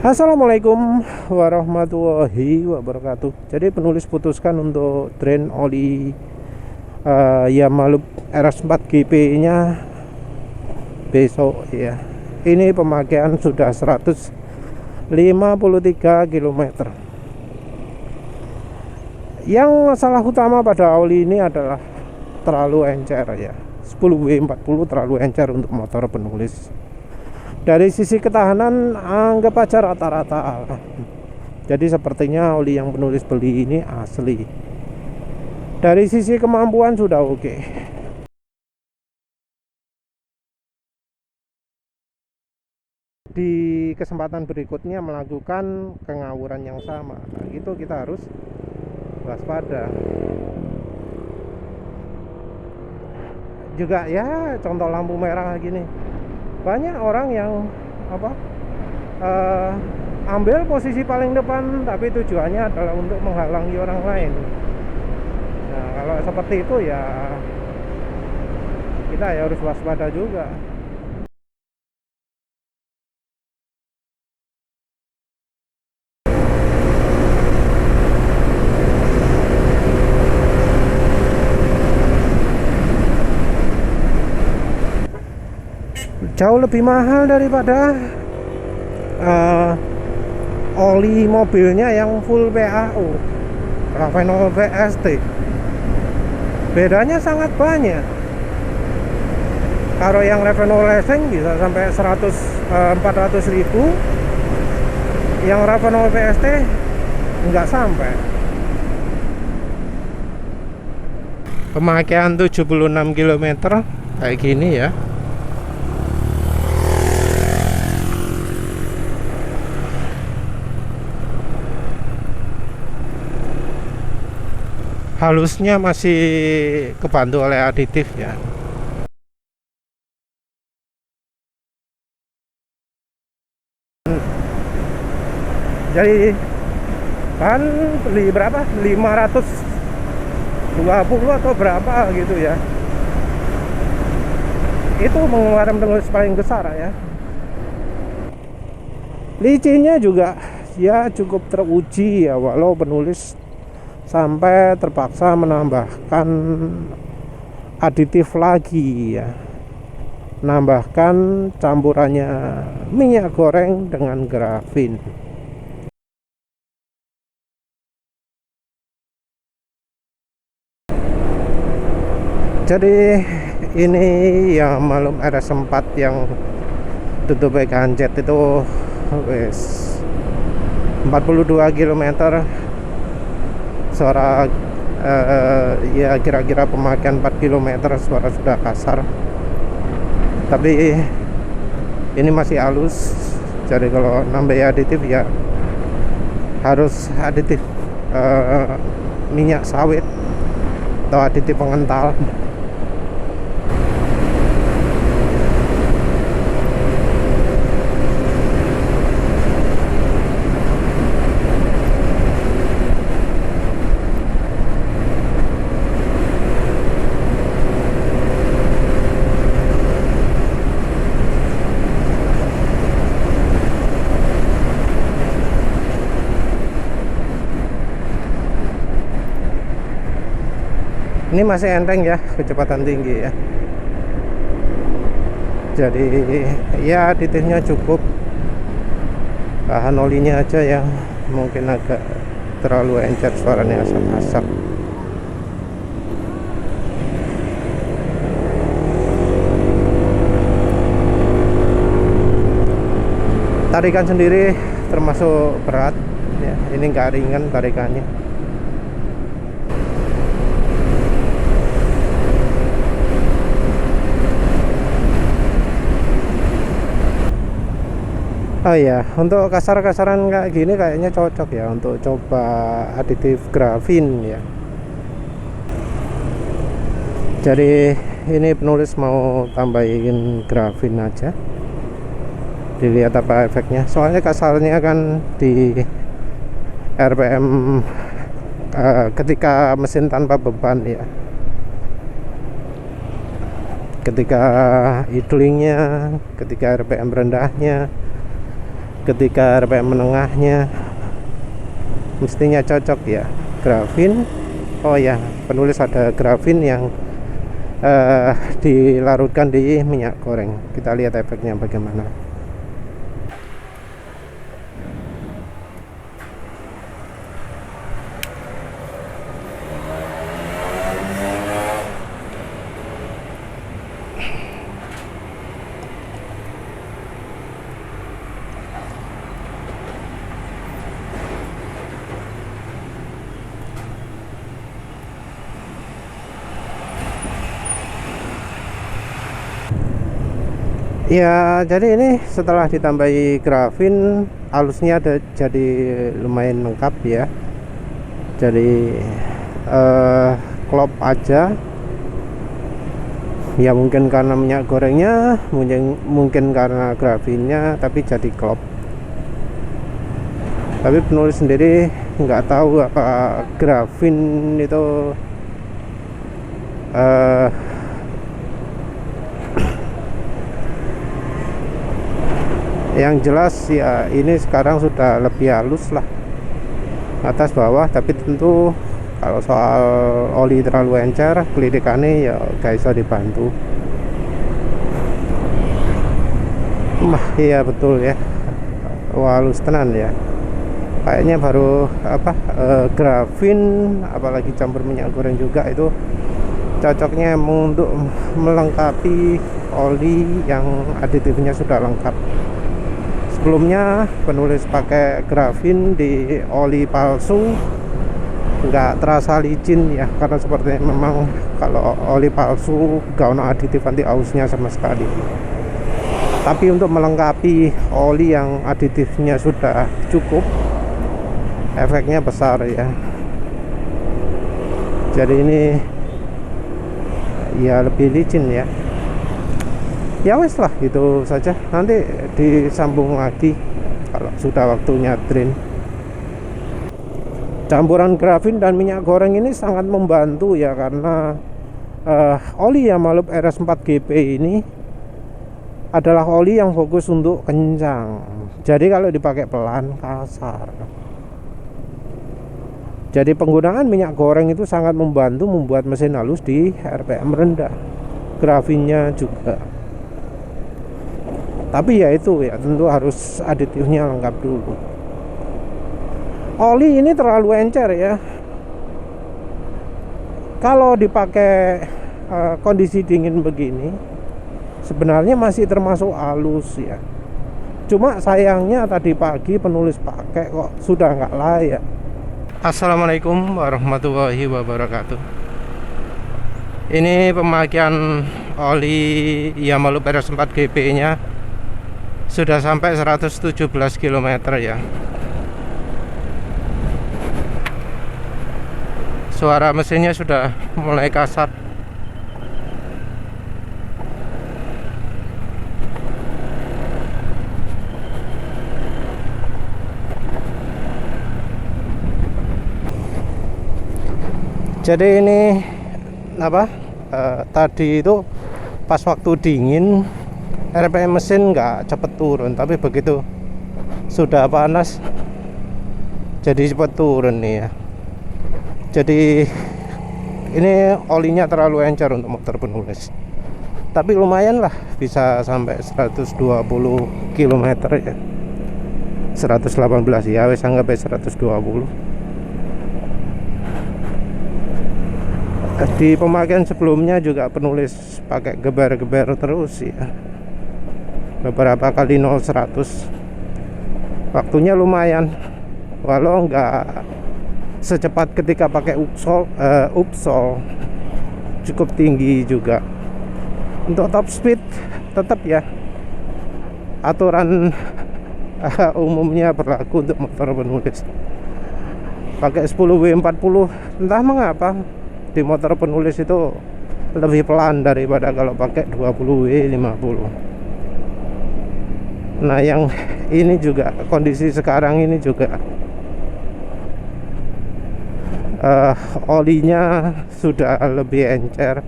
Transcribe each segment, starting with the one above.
Assalamualaikum warahmatullahi wabarakatuh. Jadi penulis putuskan untuk drain oli Yamalub RS4 GP nya besok ya. Ini pemakaian sudah 153 km. Yang masalah utama pada oli ini adalah terlalu encer ya. 10W40 terlalu encer untuk motor penulis. Dari sisi ketahanan anggap aja rata-rata. Jadi sepertinya oli yang penulis beli ini asli. Dari sisi kemampuan sudah oke. Di kesempatan berikutnya melakukan pengawuran yang sama. Nah, gitu kita harus waspada. Juga ya contoh lampu merah gini. Banyak orang yang ambil posisi paling depan tapi tujuannya adalah untuk menghalangi orang lain. Nah, kalau seperti itu ya kita ya harus waspada juga. Jauh lebih mahal daripada oli mobilnya yang full PAU Ravenol VST. Bedanya sangat banyak. Kalau yang Ravenol Racing bisa sampai 400.000, yang Ravenol VST nggak sampai. Pemakaian 76 km kayak gini ya. Halusnya masih kebantu oleh aditif ya. Jadi kan beli berapa? 520 atau berapa gitu ya. Itu mengeluarkan penulis paling besar ya. Licinnya juga ya cukup teruji ya, walau penulis sampai terpaksa menambahkan aditif lagi ya, menambahkan campurannya minyak goreng dengan grafin. Jadi ini ya malum RS4 yang tutup ganjet itu wes 42 km. Suara ya kira-kira pemakaian 4 km suara sudah kasar, tapi ini masih halus. Jadi kalau nambah aditif ya harus aditif minyak sawit atau aditif pengental. Ini masih enteng ya, kecepatan tinggi ya. Jadi ya aditifnya cukup. Bahan olinya aja yang mungkin agak terlalu encer, suaranya asap-asap. Tarikan sendiri termasuk berat ya. Ini nggak ringan tarikannya. Oh iya, untuk kasar-kasaran kayak gini kayaknya cocok ya untuk coba aditif grafin ya. Jadi ini penulis mau tambahin grafin aja. Dilihat apa efeknya. Soalnya kasarnya kan di RPM ketika mesin tanpa beban ya. Ketika idlingnya, ketika RPM rendahnya ketika RPM menengahnya mestinya cocok ya. Grafin, oh ya, penulis ada grafin yang dilarutkan di minyak goreng. Kita lihat efeknya bagaimana. Ya, jadi ini setelah ditambahi grafin, halusnya jadi lumayan lengkap ya. Jadi klop aja. Ya mungkin karena minyak gorengnya, mungkin karena grafinnya, tapi jadi klop. Tapi penulis sendiri nggak tahu apa grafin itu yang jelas ya ini sekarang sudah lebih halus lah atas bawah. Tapi tentu kalau soal oli terlalu encer, kelidikannya ya gak bisa dibantu. Iya betul ya, wah halus tenan ya. Kayaknya baru grafin apalagi campur minyak goreng juga itu cocoknya untuk melengkapi oli yang aditifnya sudah lengkap. Sebelumnya penulis pakai grafin di oli palsu, nggak terasa licin ya, karena sepertinya memang kalau oli palsu gak ada aditif anti ausnya sama sekali. Tapi untuk melengkapi oli yang aditifnya sudah cukup, efeknya besar ya. Jadi ini ya lebih licin ya. Ya wes lah, itu saja. Nanti disambung lagi kalau sudah waktunya drain. Campuran grafin dan minyak goreng ini sangat membantu ya, karena oli Yamalub RS4GP ini adalah oli yang fokus untuk kencang. Jadi kalau dipakai pelan kasar. Jadi penggunaan minyak goreng itu sangat membantu membuat mesin halus di RPM rendah. Grafinnya juga. Tapi ya itu ya, tentu harus aditifnya lengkap dulu. Oli ini terlalu encer ya. Kalau dipakai kondisi dingin begini, sebenarnya masih termasuk halus ya. Cuma sayangnya tadi pagi penulis pakai kok sudah nggak layak. Assalamualaikum warahmatullahi wabarakatuh. Ini pemakaian oli Yamalub RS4GP nya sudah sampai 117 km ya. Suara mesinnya sudah mulai kasar. Jadi ini tadi itu pas waktu dingin RPM mesin nggak cepet turun, tapi begitu sudah panas jadi cepet turun nih ya. Jadi ini olinya terlalu encer untuk motor penulis, tapi lumayan lah, bisa sampai 120 km ya. 118 ya, wes anggap 120. Di pemakaian sebelumnya juga penulis pakai geber-geber terus ya, beberapa kali 0-100. Waktunya lumayan, walau nggak secepat ketika pakai Upsol, cukup tinggi juga. Untuk top speed tetap ya, aturan umumnya berlaku untuk motor penulis. Pakai 10W40, entah mengapa di motor penulis itu lebih pelan daripada kalau pakai 20W50. Nah yang ini juga, kondisi sekarang ini juga olinya sudah lebih encer.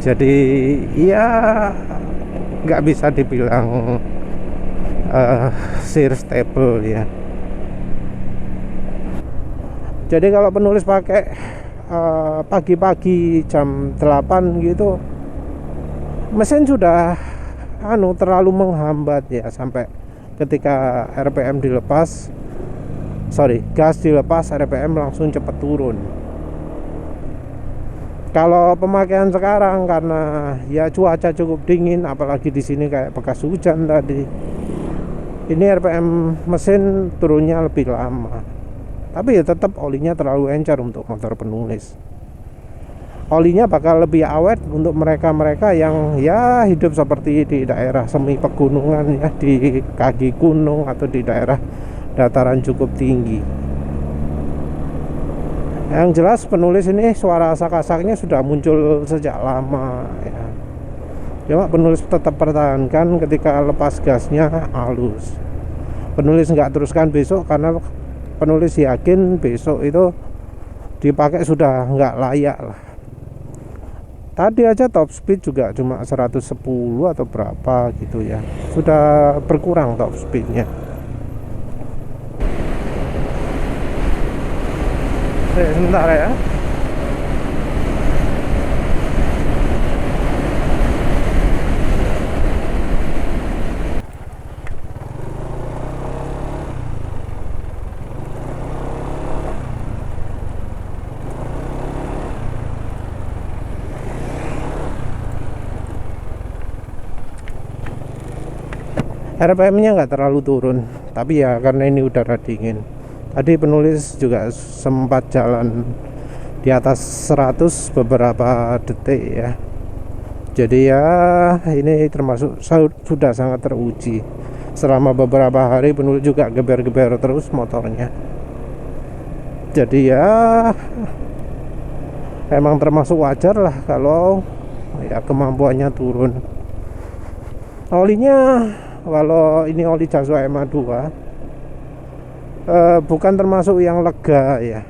Jadi ya nggak bisa dibilang shear stable ya. Jadi kalau penulis pakai pagi-pagi jam 8 gitu, mesin sudah terlalu menghambat ya, sampai ketika RPM dilepas, gas dilepas, RPM langsung cepat turun. Kalau pemakaian sekarang karena ya cuaca cukup dingin, apalagi di sini kayak bekas hujan tadi, ini RPM mesin turunnya lebih lama. Tapi ya tetap olinya terlalu encer untuk motor penulis. Olinya bakal lebih awet untuk mereka-mereka yang ya hidup seperti di daerah semi pegunungan ya, di kaki gunung atau di daerah dataran cukup tinggi. Yang jelas penulis ini suara asak-asaknya sudah muncul sejak lama ya. Cuma penulis tetap pertahankan ketika lepas gasnya halus. Penulis nggak teruskan besok karena penulis yakin besok itu dipakai sudah nggak layak lah. Tadi aja top speed juga cuma 110 atau berapa gitu ya, sudah berkurang top speednya. Sebentar ya. RPM-nya nggak terlalu turun, tapi ya karena ini udara dingin. Tadi penulis juga sempat jalan di atas 100 beberapa detik ya. Jadi ya ini termasuk sudah sangat teruji. Selama beberapa hari penulis juga geber-geber terus motornya. Jadi ya emang termasuk wajar lah kalau ya kemampuannya turun. Olinya, kalau ini oli Jaswa MA2, bukan termasuk yang lega ya.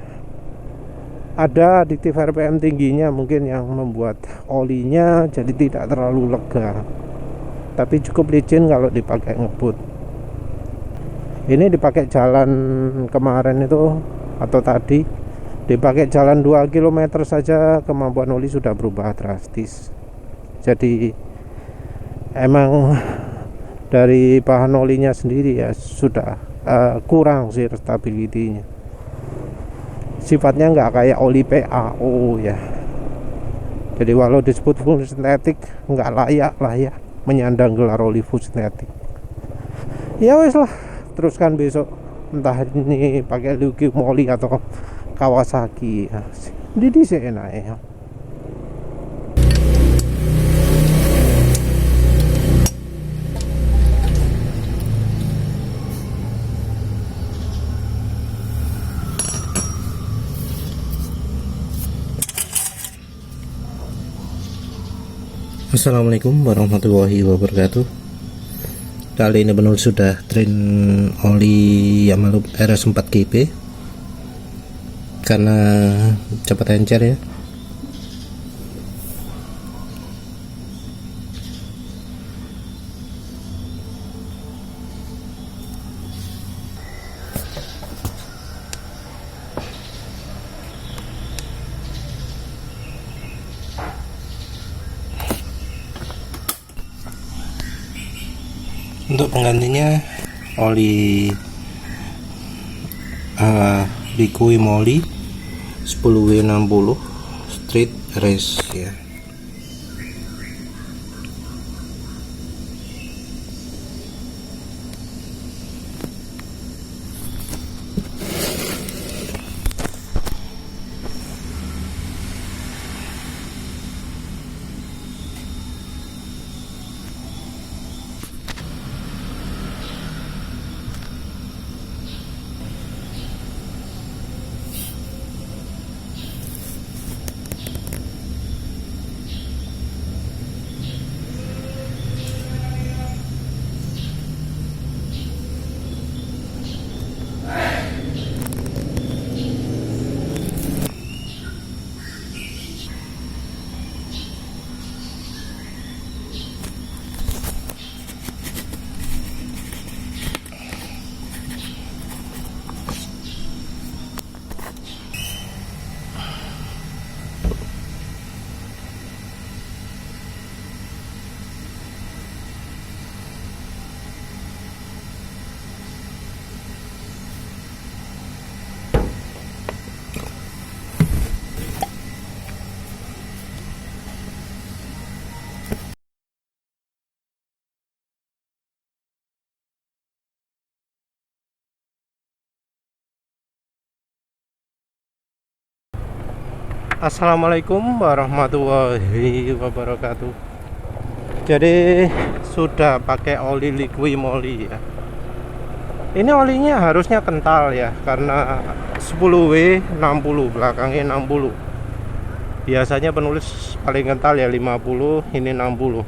Ada aditif RPM tingginya mungkin yang membuat olinya jadi tidak terlalu lega, tapi cukup licin kalau dipakai ngebut. Ini dipakai jalan kemarin itu atau tadi, dipakai jalan 2 km saja kemampuan oli sudah berubah drastis. Jadi emang dari bahan olinya sendiri ya sudah kurang sih stability-nya. Sifatnya nggak kayak oli PAO ya. Jadi walau disebut full synthetic, nggak layak lah ya menyandang gelar oli full synthetic. Ya wes lah, teruskan besok entah ini pakai Liqui Moly atau Kawasaki ya. Jadi sih enak ya. Assalamualaikum warahmatullahi wabarakatuh. Kali ini penulis sudah drain oli Yamaha RS 4 GP karena cepat encer ya. Untuk penggantinya oli Liqui Moly 10W60 Street Race ya. Assalamualaikum warahmatullahi wabarakatuh. Jadi sudah pakai oli liqui moly ya. Ini olinya harusnya kental ya, karena 10W 60, belakangnya 60. Biasanya penulis paling kental ya 50, ini 60.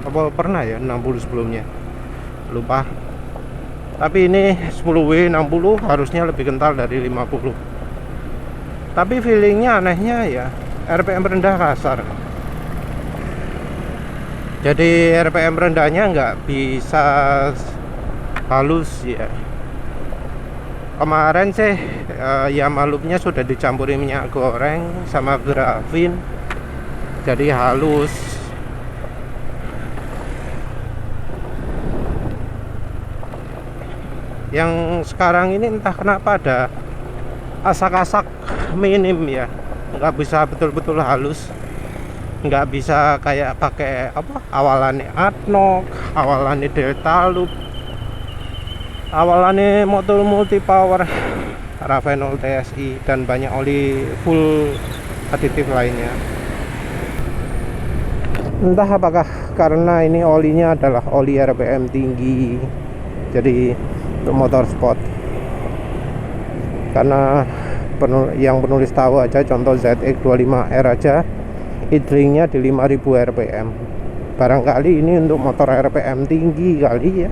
Apa pernah ya 60 sebelumnya? Lupa. Tapi ini 10W 60 harusnya lebih kental dari 50. Tapi feelingnya anehnya ya, RPM rendah kasar. Jadi RPM rendahnya nggak bisa halus ya. Kemarin sih ya malupnya sudah dicampuri minyak goreng sama grafin, jadi halus. Yang sekarang ini entah kenapa ada asak-asak minim ya, nggak bisa betul-betul halus, nggak bisa kayak pakai apa awalannya Adnoc, awalannya Delta Loop, awalannya motor multi power Ravenol TSI, dan banyak oli full aditif lainnya. Entah apakah karena ini olinya adalah oli RPM tinggi, jadi untuk motor sport. Karena yang penulis tahu aja, contoh ZX25R aja idlingnya di 5000 rpm. Barangkali ini untuk motor RPM tinggi kali ya.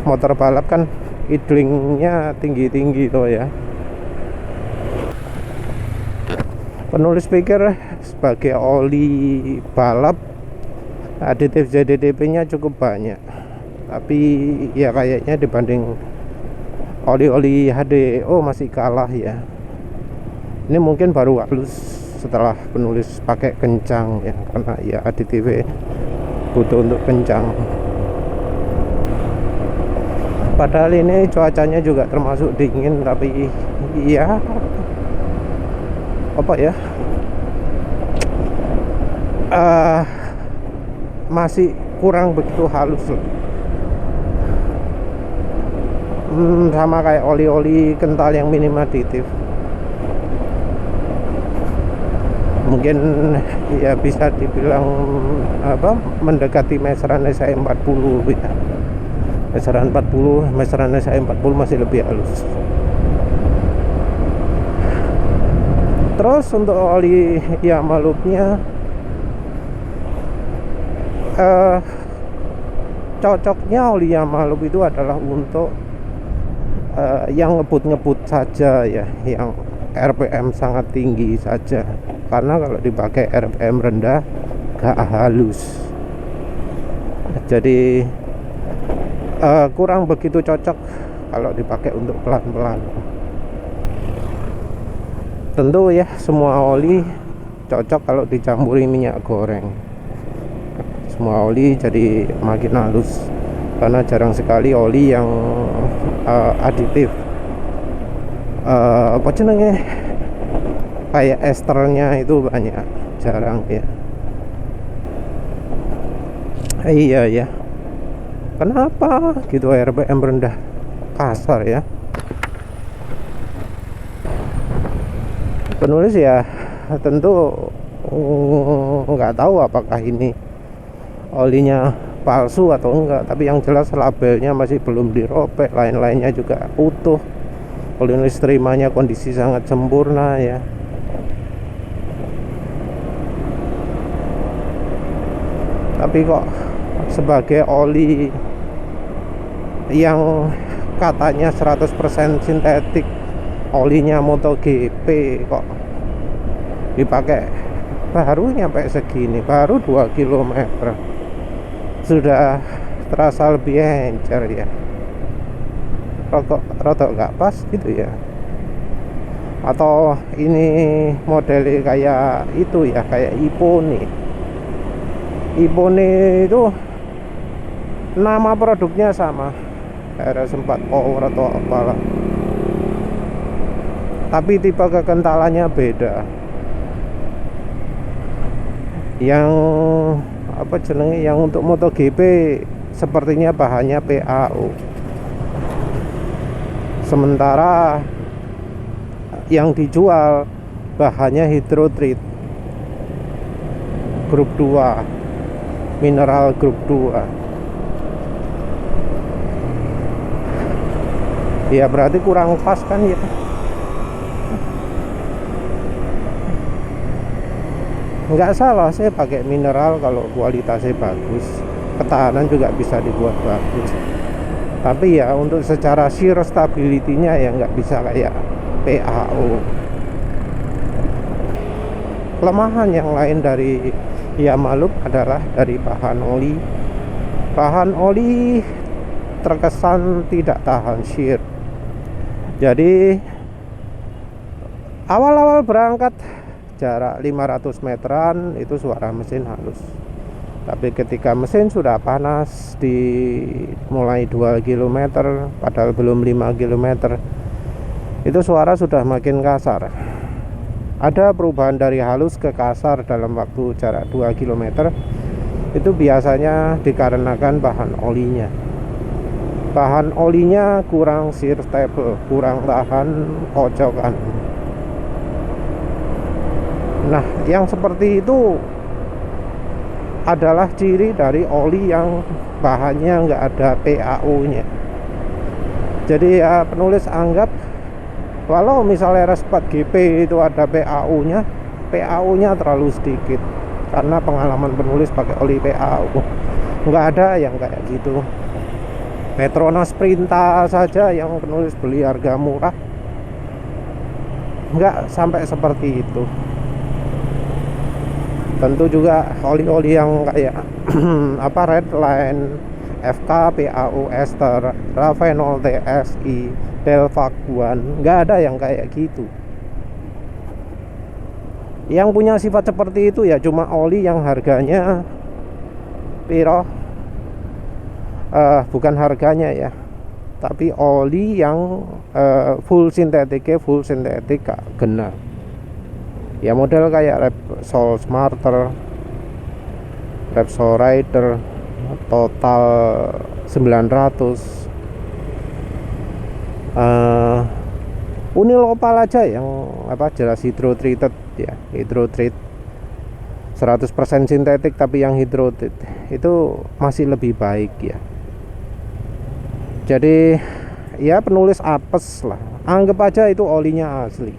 Motor balap kan idlingnya tinggi-tinggi tuh ya. Penulis pikir sebagai oli balap aditif ZDTP nya cukup banyak, tapi ya kayaknya dibanding oli-oli HDO masih kalah ya. Ini mungkin baru halus setelah penulis pakai kencang ya, karena ya aditif butuh untuk kencang. Padahal ini cuacanya juga termasuk dingin, tapi ya apa ya, masih kurang begitu halus loh. Sama kayak oli-oli kental yang minim aditif. Mungkin ya bisa dibilang apa, mendekati meseran SI40 ya. Meseran 40, meseran SI40 masih lebih halus. Terus untuk oli Yamaha loopnya cocoknya oli Yamaha loop itu adalah untuk yang ngebut-ngebut saja ya, yang RPM sangat tinggi saja. Karena kalau dipakai RPM rendah gak halus, jadi kurang begitu cocok kalau dipakai untuk pelan-pelan. Tentu ya semua oli cocok kalau dicampuri minyak goreng. Semua oli jadi makin halus, karena jarang sekali oli yang aditif apa jenenge kayak esternya itu banyak, jarang ya. Iya ya, kenapa gitu RPM rendah kasar ya. Penulis ya tentu nggak tahu apakah ini olinya palsu atau enggak, tapi yang jelas labelnya masih belum dirobek, lain-lainnya juga utuh. Oli listerimanya kondisi sangat sempurna ya. Tapi kok sebagai oli yang katanya 100% sintetik, olinya MotoGP, kok dipakai baru nyampe segini, baru 2 km sudah terasa lebih encer ya. Kok rada nggak pas gitu ya. Atau ini modelnya kayak itu ya, kayak Ipone itu nama produknya sama, RS4 Power atau apalah, tapi tipe kekentalannya beda. Yang apa jenenge, yang untuk MotoGP sepertinya bahannya PAO, sementara yang dijual bahannya hydrotreat grup 2, mineral grup 2. Ya berarti kurang pas kan ya. Nggak salah saya pakai mineral kalau kualitasnya bagus, ketahanan juga bisa dibuat bagus. Tapi ya untuk secara shear stability-nya ya nggak bisa kayak PAO. Kelemahan yang lain dari Yamaluk adalah dari bahan oli. Bahan oli terkesan tidak tahan shear. Jadi awal-awal berangkat jarak 500 meteran itu suara mesin halus. Tapi ketika mesin sudah panas di mulai 2 km padahal belum 5 km, itu suara sudah makin kasar. Ada perubahan dari halus ke kasar dalam waktu jarak 2 km. Itu biasanya dikarenakan bahan olinya. Bahan olinya kurang shear stable, kurang tahan kocokan. Nah, yang seperti itu adalah ciri dari oli yang bahannya nggak ada PAO-nya. Jadi ya penulis anggap kalau misalnya RS4GP itu ada PAO-nya terlalu sedikit karena pengalaman penulis pakai oli PAO. Nggak ada yang kayak gitu. Petronas Sprinta saja yang penulis beli harga murah, nggak sampai seperti itu. Tentu juga oli-oli yang kayak Redline, FK, PAO, Ester, Ravenol, TSI, Delvac1, nggak ada yang kayak gitu. Yang punya sifat seperti itu ya cuma oli yang harganya piro, bukan harganya ya, tapi oli yang full sintetik kena. Ya model kayak Repsol Smarter, Repsol Rider, Total 900, Unil Opal aja yang jelas hydrotreated ya, hydrotreat 100% sintetik tapi yang hydrotreat itu masih lebih baik ya. Jadi ya penulis apes lah, anggap aja itu olinya asli.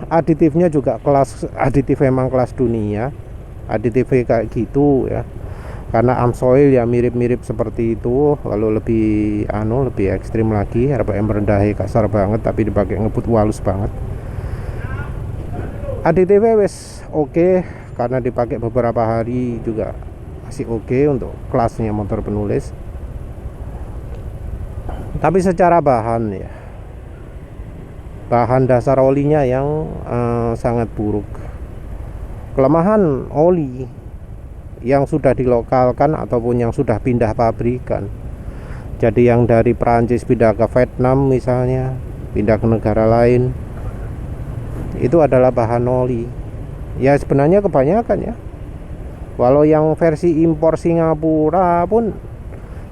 Aditifnya juga kelas aditif, memang kelas dunia aditifnya kayak gitu ya, karena Amsoil ya mirip-mirip seperti itu. Kalau lebih lebih ekstrim lagi, RPM rendahnya kasar banget tapi dipakai ngebut halus banget. Aditifnya wes oke, karena dipakai beberapa hari juga masih oke untuk kelasnya motor penulis. Tapi secara bahan ya, bahan dasar olinya yang sangat buruk. Kelemahan oli yang sudah dilokalkan ataupun yang sudah pindah pabrikan. Jadi yang dari Perancis pindah ke Vietnam misalnya, pindah ke negara lain, itu adalah bahan oli. Ya sebenarnya kebanyakan ya. Walau yang versi impor Singapura pun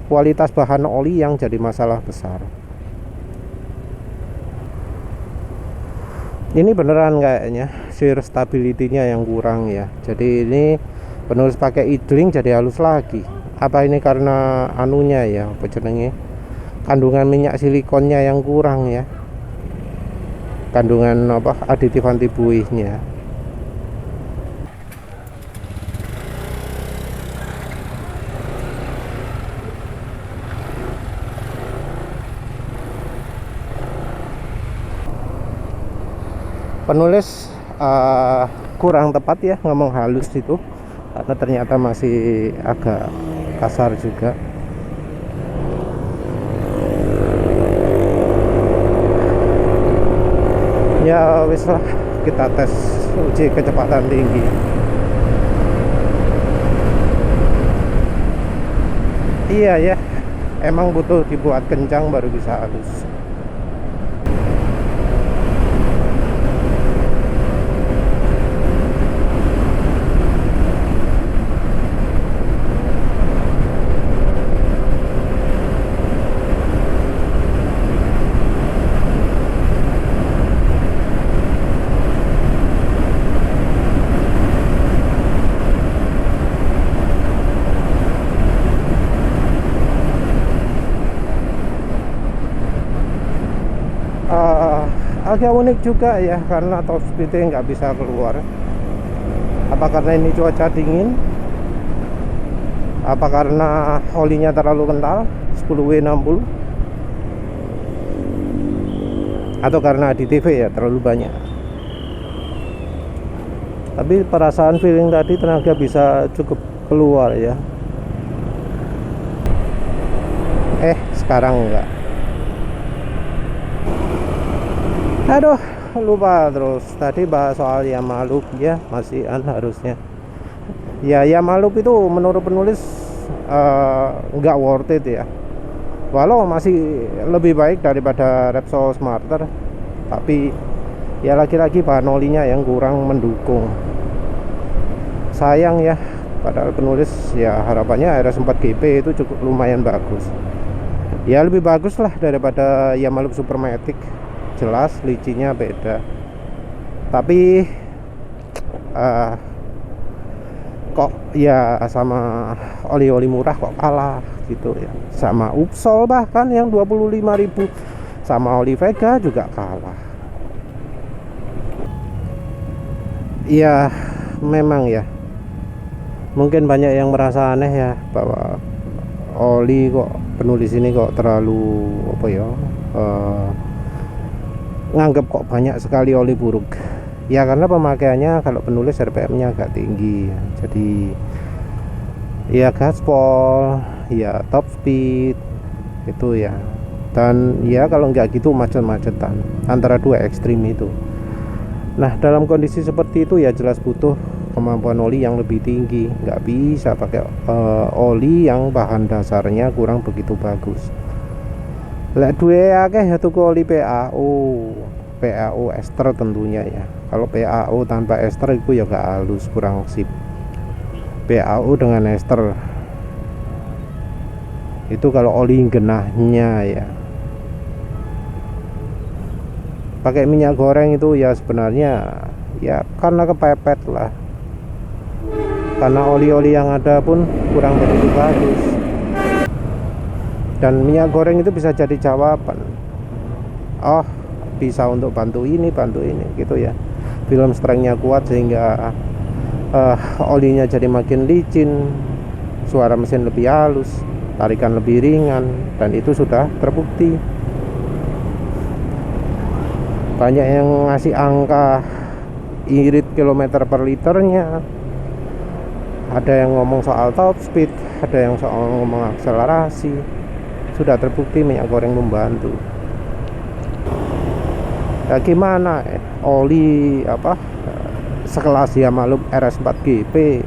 kualitas bahan oli yang jadi masalah besar. Ini beneran kayaknya shear stability-nya yang kurang ya. Jadi ini penulis pakai idling jadi halus lagi. Apa ini karena anunya ya, apa jenenge, kandungan minyak silikonnya yang kurang ya, kandungan aditif anti buihnya. Penulis kurang tepat ya ngomong halus itu, karena ternyata masih agak kasar juga. Ya wis lah, kita tes uji kecepatan tinggi. Iya ya, emang butuh dibuat kencang baru bisa halus. agak unik juga ya, karena top speednya nggak bisa keluar. Apa karena ini cuaca dingin, apa karena olinya terlalu kental 10W60, atau karena additif ya terlalu banyak. Tapi perasaan feeling tadi tenaga bisa cukup keluar ya. Sekarang enggak. Aduh, lupa terus. Tadi bahas soal Yamalup ya, masihan harusnya. Ya Yamalup itu menurut penulis enggak worth it ya. Walau masih lebih baik daripada Repsol Smarter, tapi ya lagi-lagi bahan olinya yang kurang mendukung. Sayang ya, padahal penulis ya harapannya RS4 GP itu cukup lumayan bagus. Ya lebih bagus lah daripada Yamalup Supermatic. Jelas licinya beda. Tapi kok ya sama oli-oli murah kok kalah gitu ya. Sama Upsol bahkan yang 25.000, sama oli Vega juga kalah. Ya memang ya, mungkin banyak yang merasa aneh ya, bahwa oli kok penulis ini kok terlalu apa ya, nganggap kok banyak sekali oli buruk. Ya karena pemakaiannya kalau penulis RPM-nya agak tinggi ya. Jadi ya gaspol, ya top speed itu ya. Dan ya kalau nggak gitu macet-macetan antara dua ekstrim itu. Nah dalam kondisi seperti itu ya jelas butuh kemampuan oli yang lebih tinggi. Nggak bisa pakai oli yang bahan dasarnya kurang begitu bagus. Lek duwe akeh ya tuku oli PAO ester tentunya ya. Kalau PAO tanpa ester itu ya gak halus, kurang sip. PAO dengan ester itu kalau oli genahnya ya. Pakai minyak goreng itu ya sebenarnya ya karena kepepet lah. Karena oli-oli yang ada pun kurang begitu bagus. Dan minyak goreng itu bisa jadi jawaban. Oh, bisa untuk bantu ini gitu ya. Film strength-nya kuat sehingga olinya jadi makin licin, suara mesin lebih halus, tarikan lebih ringan, dan itu sudah terbukti. Banyak yang ngasih angka irit kilometer per liternya, ada yang ngomong soal top speed, ada yang soal ngomong akselerasi. Sudah terbukti minyak goreng membantu. Ya gimana oli apa sekelas Yamalup RS4 GP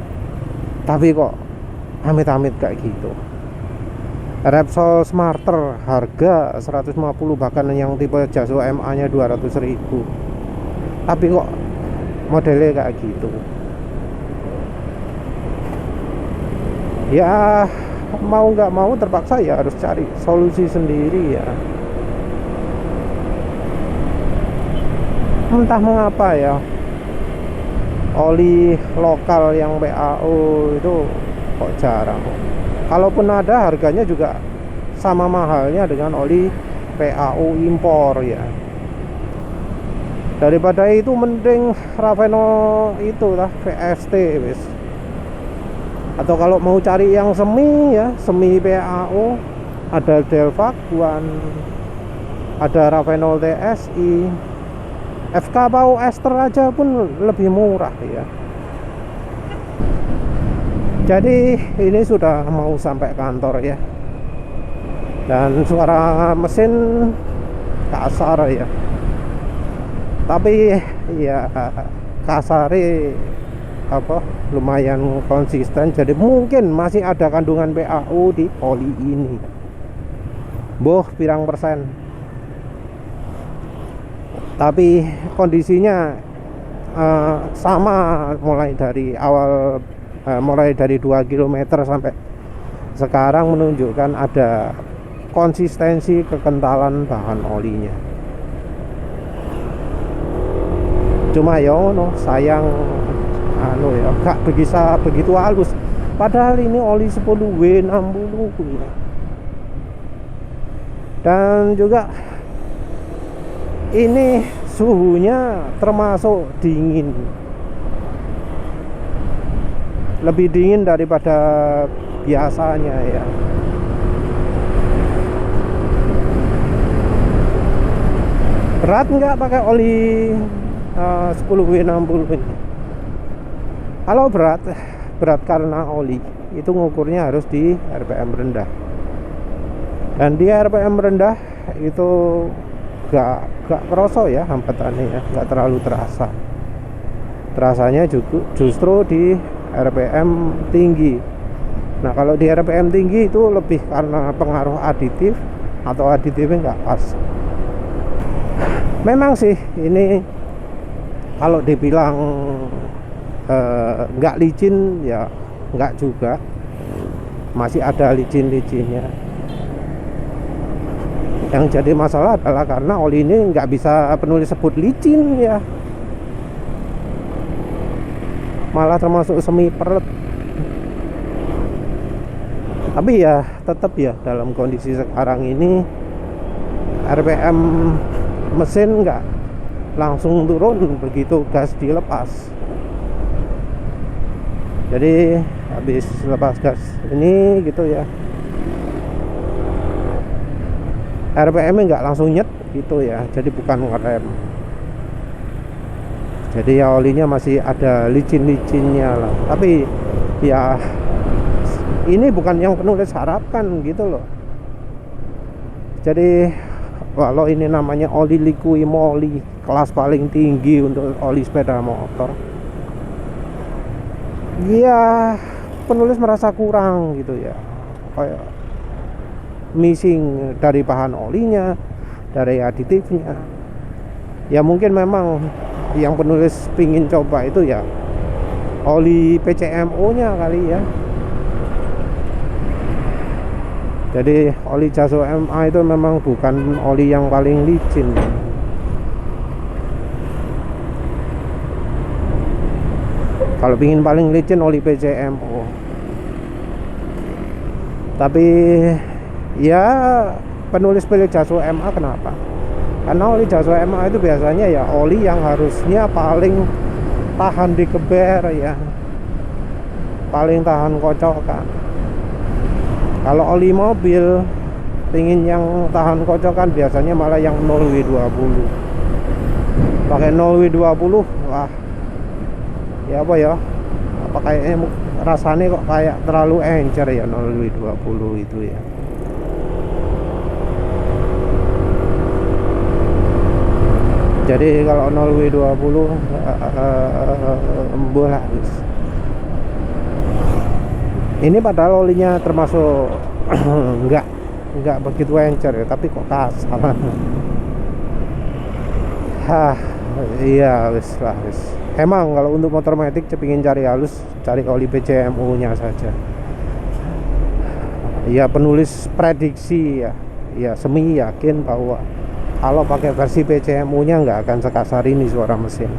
tapi kok amit-amit kayak gitu. Repsol Smarter harga 150, bahkan yang tipe Jaso MA nya 200.000, tapi kok modelnya kayak gitu. Ya mau nggak mau terpaksa ya harus cari solusi sendiri ya. Entah mengapa ya, oli lokal yang PAO itu kok jarang. Kalaupun ada, harganya juga sama mahalnya dengan oli PAO impor ya. Daripada itu mending Raveno itu lah, VST wis. Atau kalau mau cari yang semi ya, semi PAO, ada Delvac One, ada Ravenol TSI, FK Pau Ester aja pun lebih murah ya. Jadi ini sudah mau sampai kantor ya, dan suara mesin kasar ya, tapi ya kasarnya apa lumayan konsisten. Jadi mungkin masih ada kandungan PAO di oli ini. Boh pirang persen. Tapi kondisinya sama mulai dari awal, mulai dari 2 km sampai sekarang menunjukkan ada konsistensi kekentalan bahan olinya. Cuma ya no, sayang ya gak bisa begitu halus, padahal ini oli 10W60 dan juga ini suhunya termasuk dingin, lebih dingin daripada biasanya ya. Berat nggak pakai oli 10W60 ini? Kalau berat karena oli itu ngukurnya harus di RPM rendah, dan di RPM rendah itu gak kerasa ya hambatannya ya, gak terlalu terasanya justru di RPM tinggi. Nah kalau di RPM tinggi itu lebih karena pengaruh aditif atau aditifnya nggak pas. Memang sih ini kalau dibilang nggak licin ya nggak juga, masih ada licin-licinnya. Yang jadi masalah adalah karena oli ini nggak bisa penulis sebut licin ya, malah termasuk semi perlet. Tapi ya tetap ya dalam kondisi sekarang ini RPM mesin nggak langsung turun begitu gas dilepas. Jadi habis lepas gas ini gitu ya, RPM-nya nggak langsung nyet gitu ya, jadi bukan ngerem. Jadi ya olinya masih ada licin-licinnya lah. Tapi ya ini bukan yang penulis harapkan gitu loh. Jadi kalau ini namanya oli liqui moly, kelas paling tinggi untuk oli sepeda motor, ya penulis merasa kurang gitu ya, kayak missing dari bahan olinya, dari aditifnya. Ya mungkin memang yang penulis pingin coba itu ya oli PCMO nya kali ya. Jadi oli Jaso MA itu memang bukan oli yang paling licin. Kalau pingin paling licin oli PCMO. Tapi ya penulis pilih Jaso MA kenapa? Karena oli Jaso MA itu biasanya ya oli yang harusnya paling tahan dikeber ya, paling tahan kocokan. Kalau oli mobil pingin yang tahan kocokan biasanya malah yang 0W20. Pakai 0W20 wah ya apa ya, apa kayaknya rasanya kok kayak terlalu encer ya 0W20 itu ya. Jadi kalau 0W20 bola. Ini padahal olinya termasuk enggak begitu encer ya, tapi kok kasar. Iya wis. Emang kalau untuk motor matic cepingin cari halus, cari oli PCMO nya saja. Ya penulis prediksi ya semi yakin bahwa kalau pakai versi PCMO nya nggak akan sekasar ini suara mesin.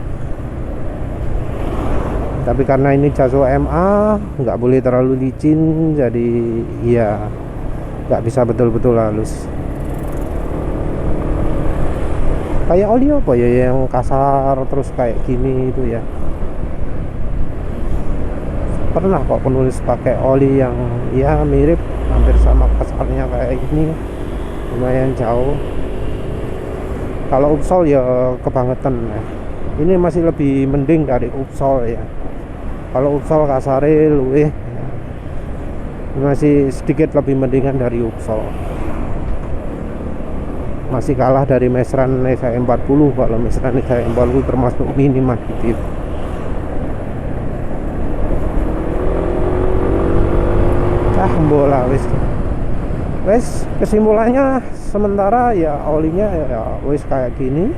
Tapi karena ini Jaso MA nggak boleh terlalu licin, jadi ya nggak bisa betul-betul halus. Kayak oli apa ya yang kasar terus kayak gini itu ya. Pernah kok penulis pakai oli yang ya mirip hampir sama kasarnya kayak gini, lumayan jauh. Kalau Upsol ya kebangetan ya. Ini masih lebih mending dari Upsol ya. Kalau Upsol kasare luwih ya, masih sedikit lebih mendingan dari Upsol. Masih kalah dari Mesran SH40. Kalau Mesran SH40 termasuk minim aditif. Bola wes kesimpulannya sementara ya olinya ya wes kayak gini.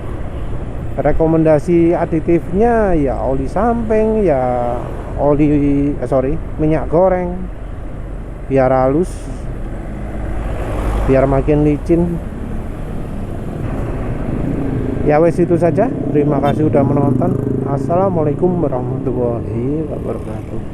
Rekomendasi aditifnya ya oli samping, ya minyak goreng biar halus, biar makin licin. Ya wes itu saja. Terima kasih udah menonton. Assalamualaikum warahmatullahi wabarakatuh.